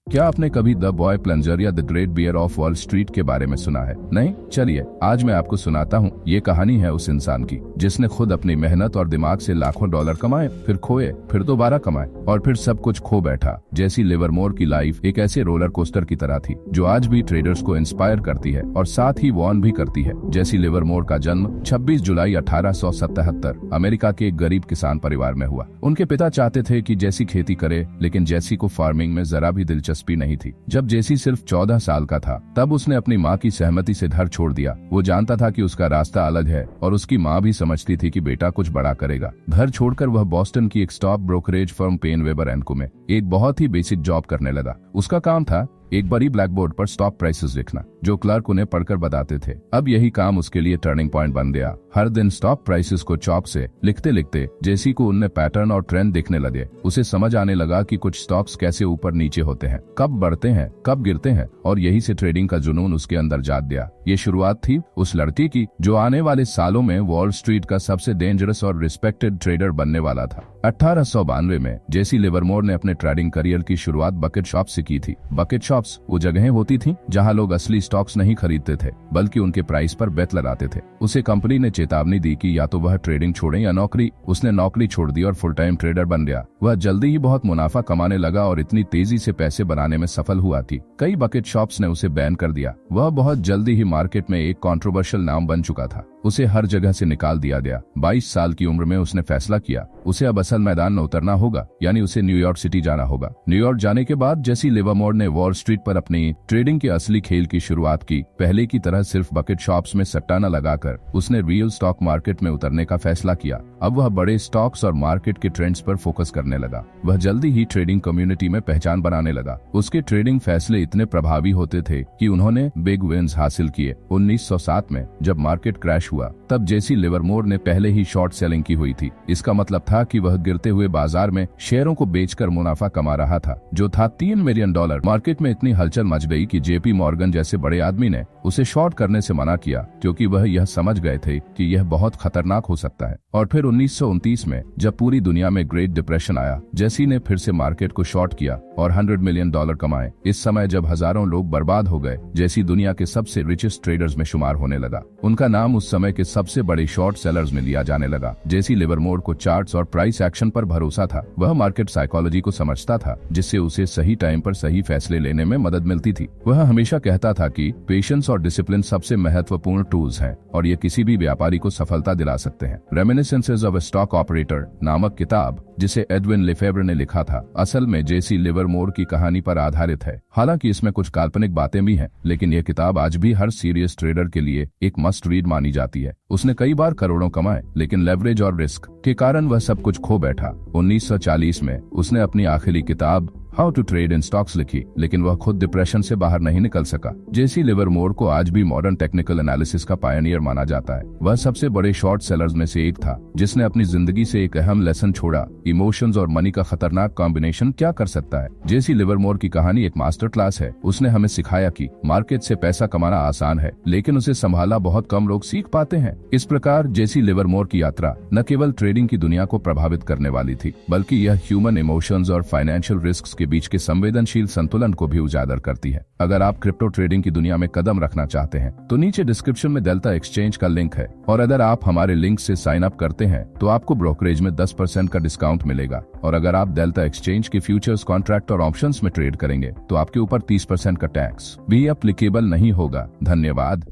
क्या आपने कभी द बॉय प्लंजर या the great bear of Wall Street के बारे में सुना है? नहीं? चलिए आज मैं आपको सुनाता हूँ। ये कहानी है उस इंसान की जिसने खुद अपनी मेहनत और दिमाग से लाखों डॉलर कमाए, फिर खोए, फिर दोबारा कमाए और फिर सब कुछ खो बैठा। जेसी लिवरमोर की लाइफ एक ऐसे रोलर कोस्टर की तरह थी जो आज भी ट्रेडर्स को इंस्पायर करती है और साथ ही वॉर्न भी करती है। जेसी लिवरमोर का जन्म 26 जुलाई 1877 अमेरिका के एक गरीब किसान परिवार में हुआ। उनके पिता चाहते थे कि जेसी खेती करे, लेकिन जेसी को फार्मिंग में जरा भी दिलचस्पी नहीं थी। जब जेसी सिर्फ 14 साल का था तब उसने अपनी माँ की सहमति से घर छोड़ दिया। वो जानता था कि उसका रास्ता अलग है और उसकी माँ भी समझती थी कि बेटा कुछ बड़ा करेगा। घर छोड़कर वह बॉस्टन की एक stock brokerage firm Paine Webber and Co में एक बहुत ही बेसिक जॉब करने लगा। उसका काम था एक बड़ी ब्लैक बोर्ड पर स्टॉक प्राइसेस लिखना, जो क्लर्क उन्हें पढ़कर बताते थे। अब यही काम उसके लिए टर्निंग पॉइंट बन गया। हर दिन स्टॉक प्राइसेस को चॉक से लिखते लिखते जेसी को उनमें पैटर्न और ट्रेंड दिखने लगे। उसे समझ आने लगा कि कुछ स्टॉक्स कैसे ऊपर नीचे होते हैं, कब बढ़ते हैं, कब गिरते हैं, और यही से ट्रेडिंग का जुनून उसके अंदर जाग गया। ये शुरुआत थी उस लड़के की जो आने वाले सालों में वॉल स्ट्रीट का सबसे डेंजरस और रिस्पेक्टेड ट्रेडर बनने वाला था। 1892 में जेसी लिवरमोर ने अपने ट्रेडिंग करियर की शुरुआत बकेट शॉप से की थी। बकेट शॉप्स वो जगहें होती थीं जहां लोग असली स्टॉक्स नहीं खरीदते थे बल्कि उनके प्राइस पर बेट लगाते थे। उसे कंपनी ने चेतावनी दी कि या तो वह ट्रेडिंग छोड़े या नौकरी। उसने नौकरी छोड़ दी और फुल टाइम ट्रेडर बन गया। वह जल्दी ही बहुत मुनाफा कमाने लगा और इतनी तेजी से पैसे बनाने में सफल हुआ कि कई बकेट शॉप्स ने उसे बैन कर दिया। वह बहुत जल्दी ही मार्केट में एक कंट्रोवर्शियल नाम बन चुका था। उसे हर जगह से निकाल दिया गया। 22 साल की उम्र में उसने फैसला किया उसे अब असल मैदान में उतरना होगा, यानी उसे न्यूयॉर्क सिटी जाना होगा। न्यूयॉर्क जाने के बाद जेसी लिवरमोर ने वॉल स्ट्रीट पर अपनी ट्रेडिंग के असली खेल की शुरुआत की। पहले की तरह सिर्फ बकेट शॉप्स में सट्टा न लगाकर उसने रियल स्टॉक मार्केट में उतरने का फैसला किया। अब वह बड़े स्टॉक्स और मार्केट के ट्रेंड्स पर फोकस करने लगा। वह जल्दी ही ट्रेडिंग कम्युनिटी में पहचान बनाने लगा। उसके ट्रेडिंग फैसले इतने प्रभावी होते थे कि उन्होंने बिग विन्स हासिल किए। 1907 में जब मार्केट क्रैश हुआ तब जेसी लिवरमोर ने पहले ही शॉर्ट सेलिंग की हुई थी। इसका मतलब था कि वह गिरते हुए बाजार में शेयरों को बेचकर मुनाफा कमा रहा था, जो था $3 मिलियन। मार्केट में इतनी हलचल मच गई कि जेपी मॉर्गन जैसे बड़े आदमी ने उसे शॉर्ट करने से मना किया, क्योंकि वह यह समझ गए थे कि यह बहुत खतरनाक हो सकता है। और फिर 1929 में जब पूरी दुनिया में ग्रेट डिप्रेशन आया, जेसी ने फिर से मार्केट को शॉर्ट किया और $100 मिलियन कमाए। इस समय जब हजारों लोग बर्बाद हो गए, जेसी दुनिया के सबसे रिचेस्ट ट्रेडर्स में शुमार होने लगा। उनका नाम उस समय के सबसे बड़े शॉर्ट सेलर्स में लिया जाने लगा। जेसी लिवरमोर को चार्ट्स और प्राइस एक्शन पर भरोसा था। वह मार्केट साइकोलॉजी को समझता था, जिससे उसे सही टाइम पर सही फैसले लेने में मदद मिलती थी। वह हमेशा कहता था कि पेशेंस और डिसिप्लिन सबसे महत्वपूर्ण टूल्स हैं और ये किसी भी व्यापारी को सफलता दिला सकते हैं। Reminiscences of a stock operator नामक किताब, जिसे एडविन लेफेब्रे ने लिखा था, असल में जेसी लिवरमोर की कहानी पर आधारित है। हालांकि इसमें कुछ काल्पनिक बातें भी हैं, लेकिन यह किताब आज भी हर सीरियस ट्रेडर के लिए एक मस्ट रीड मानी जाती है। उसने कई बार करोड़ों कमाए, लेकिन लेवरेज और रिस्क के कारण वह सब कुछ खो बैठा। 1940 में उसने अपनी आखिरी किताब how to trade in stocks लिखी, लेकिन वह खुद डिप्रेशन से बाहर नहीं निकल सका। जेसी लिवरमोर को आज भी मॉडर्न टेक्निकल एनालिसिस का पायनियर माना जाता है। वह सबसे बड़े शॉर्ट सेलर्स में से एक था, जिसने अपनी जिंदगी से एक अहम लेसन छोड़ा, इमोशंस और मनी का खतरनाक कॉम्बिनेशन क्या कर सकता है। जेसी लिवरमोर की कहानी एक मास्टर क्लास है। उसने हमें सिखाया कि मार्केट से पैसा कमाना आसान है, लेकिन उसे संभालना बहुत कम लोग सीख पाते हैं। इस प्रकार जेसी लिवरमोर की यात्रा न केवल ट्रेडिंग की दुनिया को प्रभावित करने वाली थी, बल्कि यह ह्यूमन इमोशंस और फाइनेंशियल रिस्क के बीच के संवेदनशील संतुलन को भी उजागर करती है। अगर आप क्रिप्टो ट्रेडिंग की दुनिया में कदम रखना चाहते हैं तो नीचे डिस्क्रिप्शन में डेल्टा एक्सचेंज का लिंक है, और अगर आप हमारे लिंक से साइन अप करते हैं तो आपको ब्रोकरेज में 10% का डिस्काउंट मिलेगा। और अगर आप डेल्टा एक्सचेंज के फ्यूचर्स, कॉन्ट्रैक्ट और ऑप्शंस में ट्रेड करेंगे तो आपके ऊपर 30% का टैक्स भी एप्लीकेबल नहीं होगा। धन्यवाद।